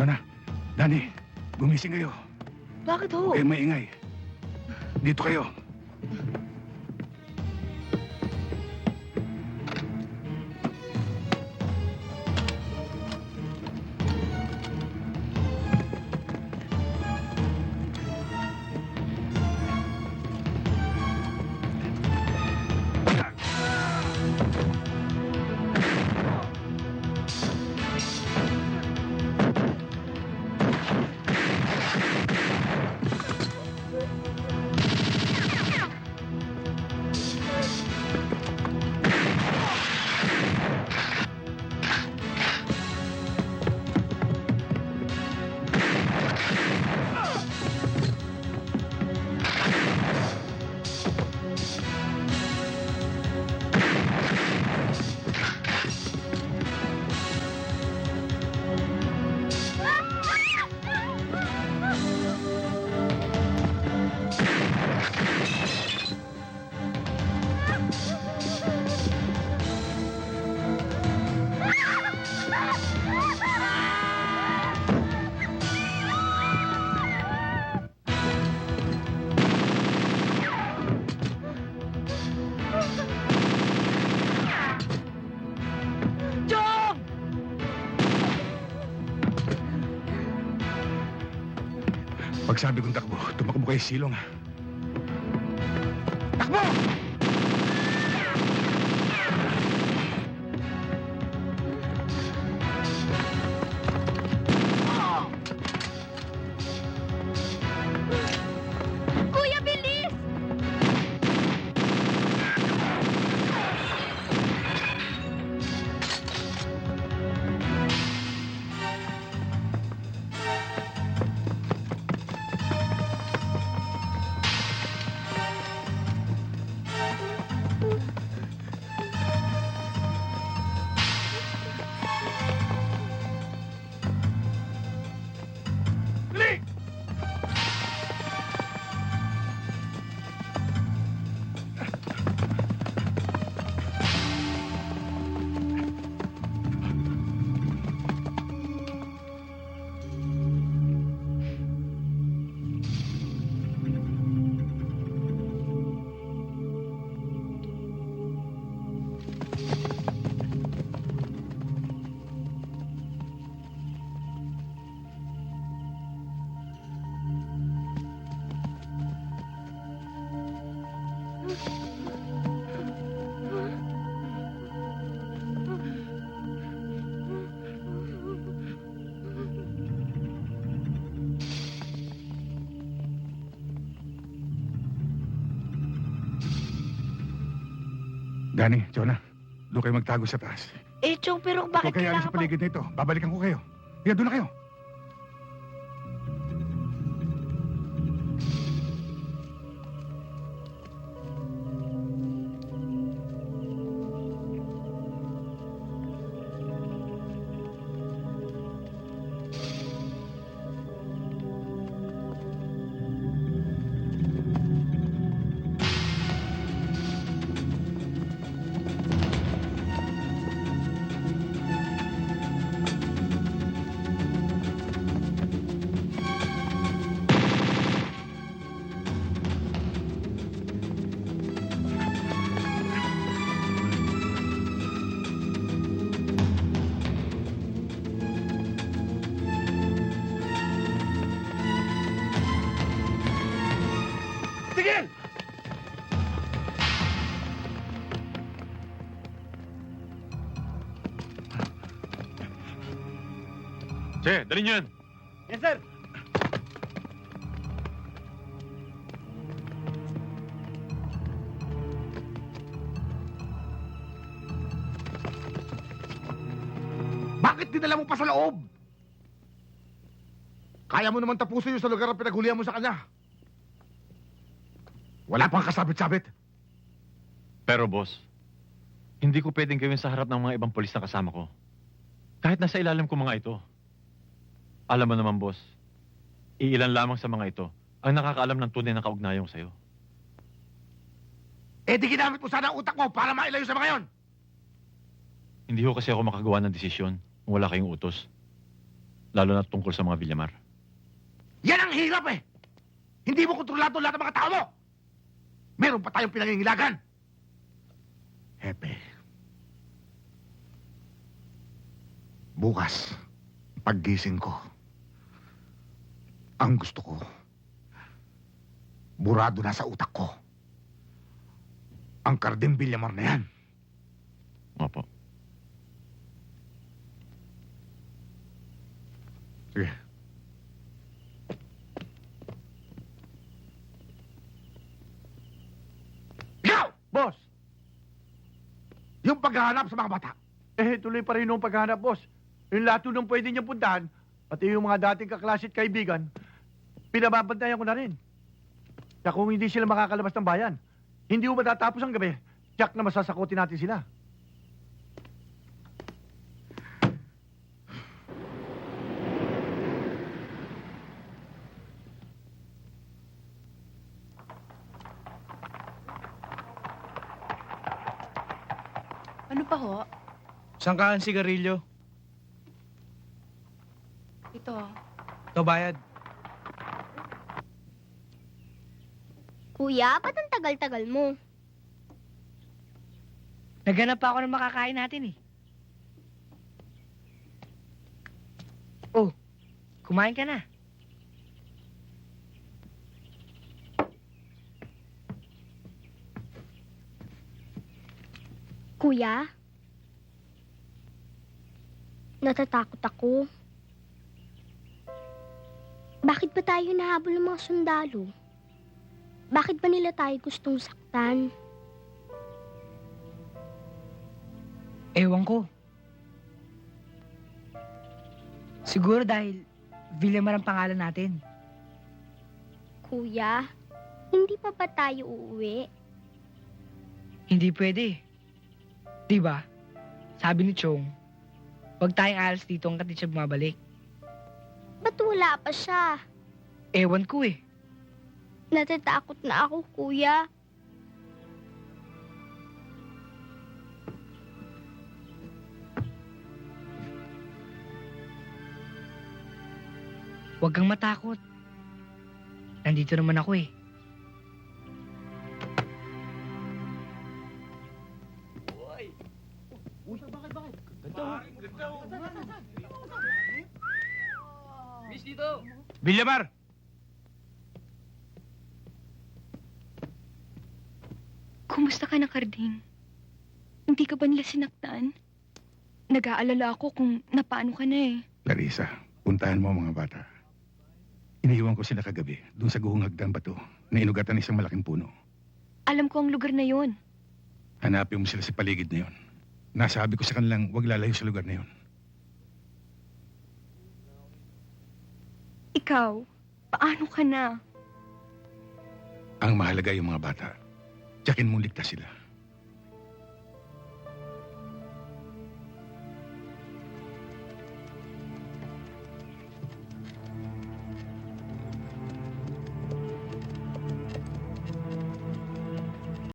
Jonah, Danny, gumising kayo. Bakit ho? Huwag kayong maingay. Dito kayo. Jong! Pag sabi kong takbo, tumakbo kayo silong. Takbo! Kuya, bilis! Dali! Danny, Jonah, doon kayo magtago sa taas. Eh, Chong, pero bakit Huwag kayo alis kailangan sa paligid na ito. Babalikan ko kayo. Kaya doon na kayo. Tigil! Che, dali niyo yan. Yes, sir. Bakit dinala mo pa sa loob? Kaya mo naman tapusin yung sa lugar na pinaghulihan mo sa kanya. Wala pang kasabit-sabit. Pero boss, hindi ko pwedeng gawin sa harap ng mga ibang polis na kasama ko. Kahit nasa ilalim ko mga ito. Alam mo naman boss, iilan lamang sa mga ito ang nakakaalam ng tunay na kaugnayong sa'yo. Eh di ginamit mo sana ang utak mo para mailayo sa mga yon. Hindi ho kasi ako makagawa ng desisyon kung wala kayong utos. Lalo na tungkol sa mga Villamar. Yan ang hirap eh! Hindi mo kontrolado lahat ng mga tao mo! Meron pa tayong pinangingilagan! Hepe. Bukas, paggising ko, ang gusto ko, burado na sa utak ko. Ang Carding Villamar na yan. Opo. Sige. Ikaw! Boss, Yung paghahanap sa mga bata. tuloy pa rin yung paghanap, boss. Yung lahat nung pwede niyang puntahan, pati yung mga dating kaklase at kaibigan, pinababantayan ko na rin. Kaya kung hindi sila makakalabas ng bayan, hindi mo matatapos ang gabi, tiyak na masasakotin natin sila. Ano pa ho? Saan ka ang sigarilyo? Ito. Ito bayad. Kuya, ba't ang tagal-tagal mo? Naghanap pa ako ng makakain natin eh. Oh, kumain ka na. Kuya? Natatakot ako. Bakit ba tayo nahabol ng mga sundalo? Bakit ba nila tayo gustong saktan? Ewan ko. Siguro dahil Villamar ang pangalan natin. Kuya, hindi pa ba tayo uuwi? Hindi pwede. Di ba? Sabi ni Chong, huwag tayong alas dito hanggat di siya bumabalik. Ba't wala pa siya? Ewan ko eh. Natatakot na ako, kuya. Huwag kang matakot. Nandito naman ako eh. Villamar! Kumusta ka na, Carding? Hindi ka ba nila sinaktan? Nag-aalala ako kung napaano ka na eh. Larissa, puntahan mo ang mga bata. Iniiwan ko sila kagabi, doon sa guhong hagdan bato, na inugatan ng isang malaking puno. Alam ko ang lugar na yon. Hanapin mo sila sa paligid na yon. Nasabi ko sa kanilang huwag lalayo sa lugar na yon. Ikaw, paano ka na? Ang mahalaga yung mga bata. Tiyakin mong ligtas sila.